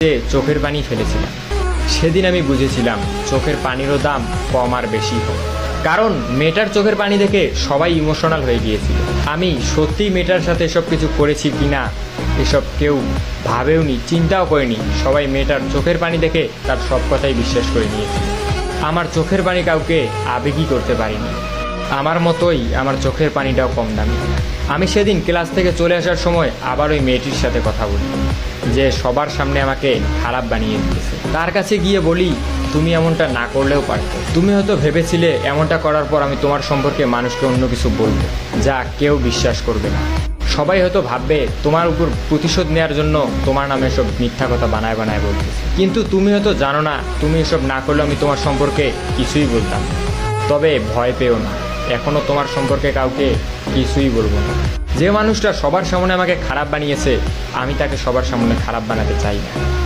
যে চোখের পানি ফেলেছিলাম, সেদিন আমি বুঝেছিলাম চোখের পানিরও দাম কম আর বেশি হোক। কারণ মেয়েটার চোখের পানি দেখে সবাই ইমোশনাল হয়ে গিয়েছিল। আমি সত্যিই মেয়েটার সাথে এসব কিছু করেছি কিনা এসব কেউ ভাবেওনি, চিন্তাও করেনি। সবাই মেয়েটার চোখের পানি দেখে তার সব কথাই বিশ্বাস করে নিয়েছিল। আমার চোখের পানি কাউকে আবেগই করতে পারিনি। আমার মতোই আমার চোখের পানিটাও কম দামি। আমি সেদিন ক্লাস থেকে চলে আসার সময় আবার ওই মেয়েটির সাথে কথা বলি, যে সবার সামনে আমাকে খারাপ বানিয়ে দিয়েছে। তার কাছে গিয়ে বলি, তুমি এমনটা না করলেও পারতে। তুমি হয়তো ভেবেছিলে এমনটা করার পর আমি তোমার সম্পর্কে মানুষকে অন্য কিছু বলবো, যা কেউ বিশ্বাস করবে না। সবাই হয়তো ভাববে তোমার উপর প্রতিশোধ নেওয়ার জন্য তোমার নামে সব মিথ্যা কথা বানায় বানায় বলতেছে। কিন্তু তুমি হয়তো জানো না, তুমি এসব না করলে আমি তোমার সম্পর্কে কিছুই বলতাম। তবে ভয় পেও না, এখনও তোমার সম্পর্কে কাউকে কিছুই বলবো না। যে মানুষটা সবার সামনে আমাকে খারাপ বানিয়েছে, আমি তাকে সবার সামনে খারাপ বানাতে চাই না।